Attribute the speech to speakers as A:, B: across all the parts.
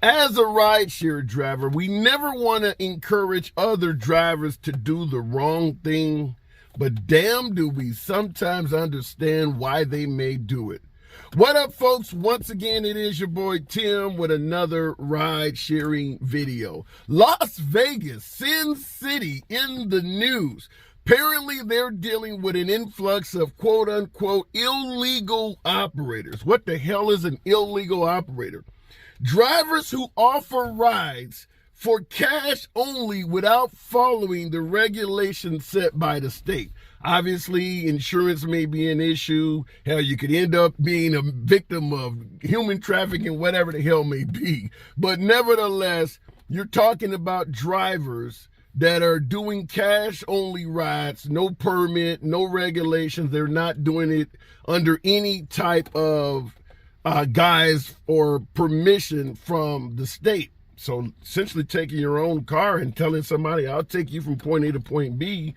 A: As a rideshare driver, we never want to encourage other drivers to do the wrong thing, but damn do we sometimes understand why they may do it. What up, folks? Once again, it is your boy Tim with another ride-sharing video. Las Vegas, Sin City in the news. Apparently, they're dealing with an influx of quote-unquote illegal operators. What the hell is an illegal operator? Drivers who offer rides for cash only without following the regulations set by the state. Obviously, insurance may be an issue. Hell, you could end up being a victim of human trafficking, whatever the hell may be. But nevertheless, you're talking about drivers that are doing cash only rides, no permit, no regulations. They're not doing it under any type of guise or permission from the state. So essentially taking your own car and telling somebody, I'll take you from point A to point B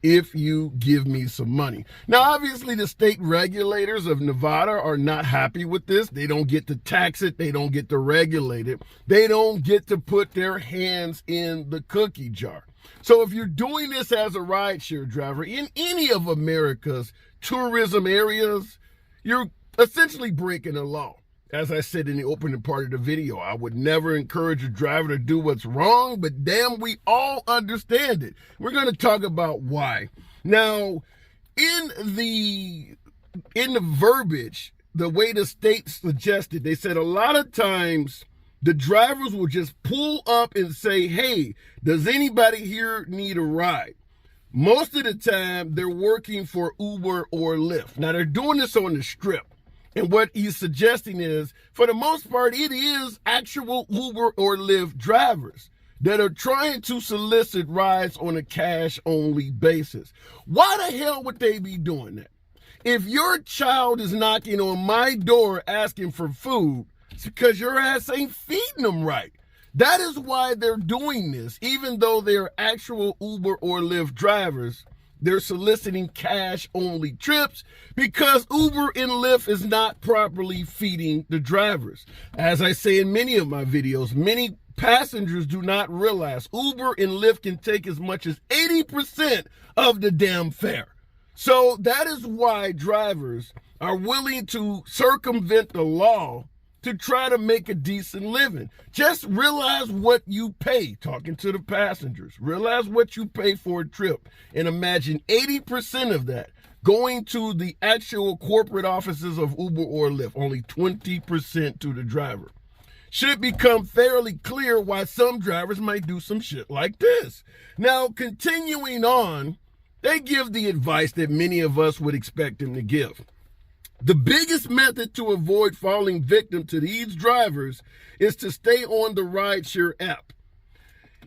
A: if you give me some money. Now, obviously, the state regulators of Nevada are not happy with this. They don't get to tax it. They don't get to regulate it. They don't get to put their hands in the cookie jar. So if you're doing this as a rideshare driver in any of America's tourism areas, you're essentially breaking the law. As I said in the opening part of the video, I would never encourage a driver to do what's wrong, but damn, we all understand it. We're going to talk about why. Now, in the verbiage, the way the state suggested, they said a lot of times the drivers will just pull up and say, hey, does anybody here need a ride? Most of the time, they're working for Uber or Lyft. Now, they're doing this on the strip. And what he's suggesting is, for the most part, it is actual Uber or Lyft drivers that are trying to solicit rides on a cash-only basis. Why the hell would they be doing that? If your child is knocking on my door asking for food, it's because your ass ain't feeding them right. That is why they're doing this. Even though they're actual Uber or Lyft drivers, they're soliciting cash-only trips because Uber and Lyft is not properly feeding the drivers. As I say in many of my videos, many passengers do not realize Uber and Lyft can take as much as 80% of the damn fare. So that is why drivers are willing to circumvent the law to try to make a decent living. Just realize what you pay, talking to the passengers. Realize what you pay for a trip and imagine 80% of that going to the actual corporate offices of Uber or Lyft, only 20% to the driver. Should become fairly clear why some drivers might do some shit like this. Now, continuing on, they give the advice that many of us would expect them to give. The biggest method to avoid falling victim to these drivers is to stay on the rideshare app.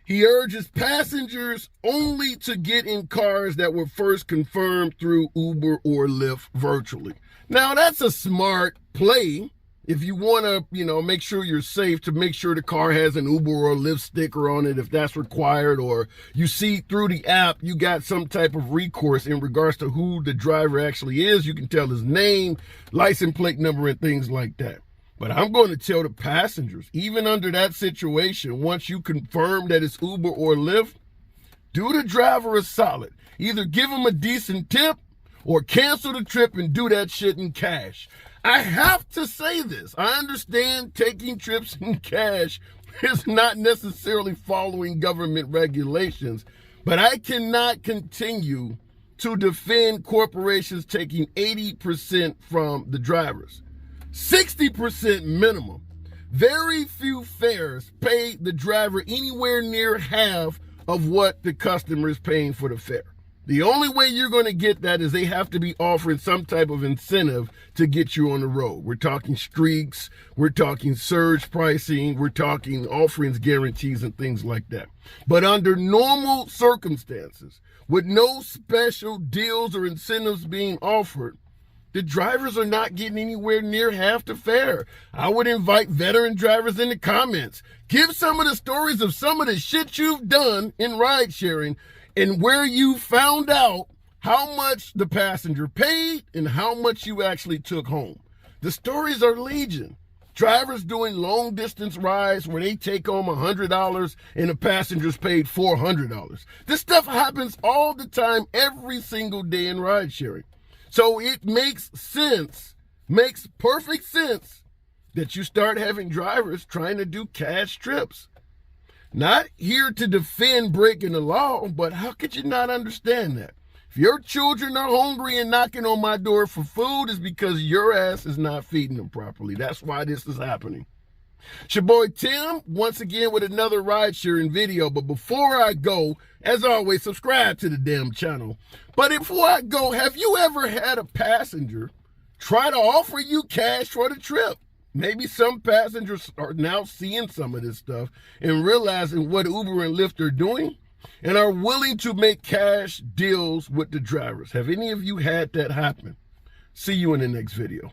A: He urges passengers only to get in cars that were first confirmed through Uber or Lyft virtually. Now, that's a smart play. If you want to, make sure you're safe, to make sure the car has an Uber or Lyft sticker on it if that's required, or you see through the app you got some type of recourse in regards to who the driver actually is. You can tell his name, license plate number, and things like that. But I'm going to tell the passengers, even under that situation, once you confirm that it's Uber or Lyft, do the driver a solid. Either give him a decent tip or cancel the trip and do that shit in cash. I have to say this. I understand taking trips in cash is not necessarily following government regulations, but I cannot continue to defend corporations taking 80% from the drivers. 60% minimum. Very few fares pay the driver anywhere near half of what the customer is paying for the fare. The only way you're going to get that is they have to be offering some type of incentive to get you on the road. We're talking streaks, we're talking surge pricing, we're talking offerings, guarantees, and things like that. But under normal circumstances, with no special deals or incentives being offered, the drivers are not getting anywhere near half the fare. I would invite veteran drivers in the comments. Give some of the stories of some of the shit you've done in ride sharing and where you found out how much the passenger paid and how much you actually took home. The stories are legion. Drivers doing long distance rides where they take home $100 and the passengers paid $400. This stuff happens all the time, every single day in ride sharing. So it makes sense, makes perfect sense that you start having drivers trying to do cash trips. Not here to defend breaking the law, but how could you not understand that? If your children are hungry and knocking on my door for food, it's because your ass is not feeding them properly. That's why this is happening. It's your boy Tim, once again with another ride sharing video. But before I go, as always, subscribe to the damn channel. But before I go, have you ever had a passenger try to offer you cash for the trip? Maybe some passengers are now seeing some of this stuff and realizing what Uber and Lyft are doing and are willing to make cash deals with the drivers. Have any of you had that happen? See you in the next video.